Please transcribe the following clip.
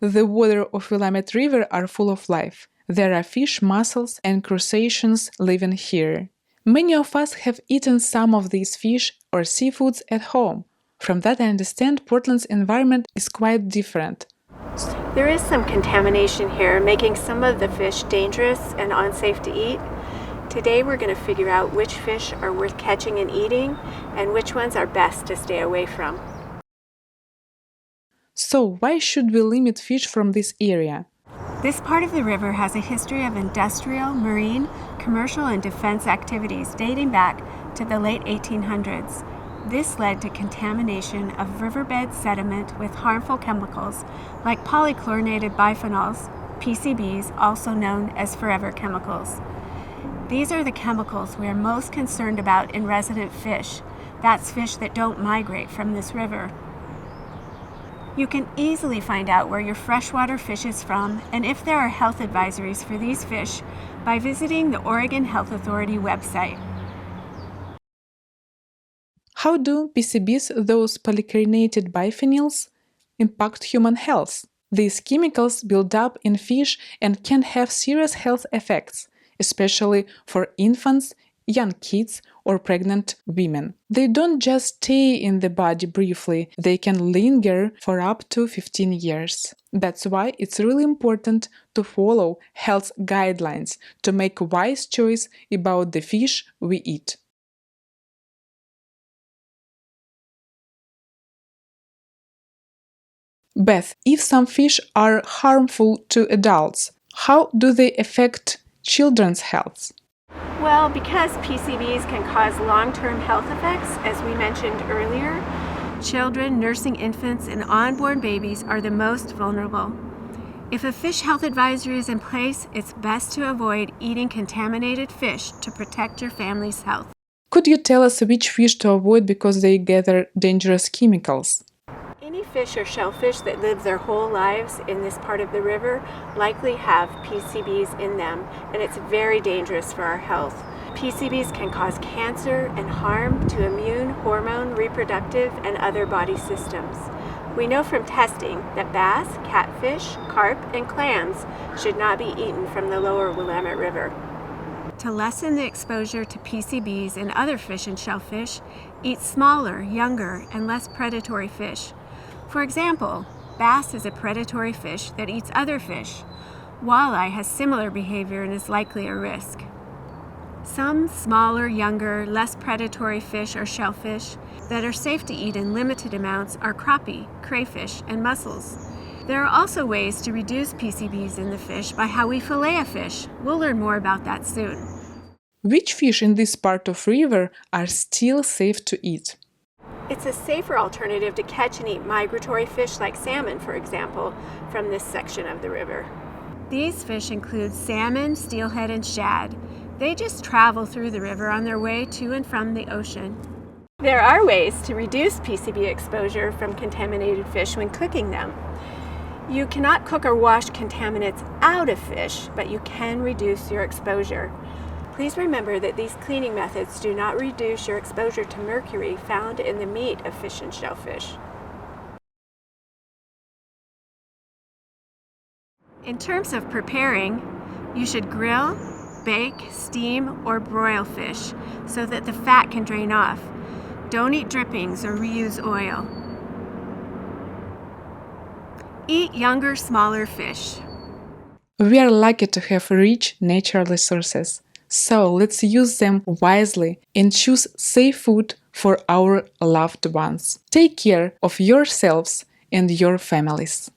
The water of Willamette River are full of life. There are fish, mussels, and crustaceans living here. Many of us have eaten some of these fish or seafoods at home. From that I understand Portland's environment is quite different. There is some contamination here, making some of the fish dangerous and unsafe to eat. Today we're going to figure out which fish are worth catching and eating, and which ones are best to stay away from. So, why should we limit fish from this area? This part of the river has a history of industrial, marine, commercial, and defense activities dating back to the late 1800s. This led to contamination of riverbed sediment with harmful chemicals like polychlorinated biphenyls, PCBs, also known as forever chemicals. These are the chemicals we are most concerned about in resident fish. That's fish that don't migrate from this river. You can easily find out where your freshwater fish is from and if there are health advisories for these fish by visiting the Oregon Health Authority website. How do PCBs, those polychlorinated biphenyls, impact human health? These chemicals build up in fish and can have serious health effects, especially for infants, young kids, or pregnant women. They don't just stay in the body briefly, they can linger for up to 15 years. That's why it's really important to follow health guidelines to make a wise choice about the fish we eat. Beth, if some fish are harmful to adults, how do they affect children's health? Well, because PCBs can cause long-term health effects, as we mentioned earlier, children, nursing infants, and unborn babies are the most vulnerable. If a fish health advisory is in place, it's best to avoid eating contaminated fish to protect your family's health. Could you tell us which fish to avoid because they gather dangerous chemicals? Any fish or shellfish that live their whole lives in this part of the river likely have PCBs in them, and it's very dangerous for our health. PCBs can cause cancer and harm to immune, hormone, reproductive, and other body systems. We know from testing that bass, catfish, carp, and clams should not be eaten from the lower Willamette River. To lessen the exposure to PCBs in other fish and shellfish, eat smaller, younger, and less predatory fish. For example, bass is a predatory fish that eats other fish. Walleye has similar behavior and is likely a risk. Some smaller, younger, less predatory fish or shellfish that are safe to eat in limited amounts are crappie, crayfish, and mussels. There are also ways to reduce PCBs in the fish by how we fillet a fish. We'll learn more about that soon. Which fish in this part of river are still safe to eat? It's a safer alternative to catch and eat migratory fish like salmon, for example, from this section of the river. These fish include salmon, steelhead, and shad. They just travel through the river on their way to and from the ocean. There are ways to reduce PCB exposure from contaminated fish when cooking them. You cannot cook or wash contaminants out of fish, but you can reduce your exposure. Please remember that these cleaning methods do not reduce your exposure to mercury found in the meat of fish and shellfish. In terms of preparing, you should grill, bake, steam, or broil fish so that the fat can drain off. Don't eat drippings or reuse oil. Eat younger, smaller fish. We are lucky to have rich natural resources. So let's use them wisely and choose safe food for our loved ones. Take care of yourselves and your families.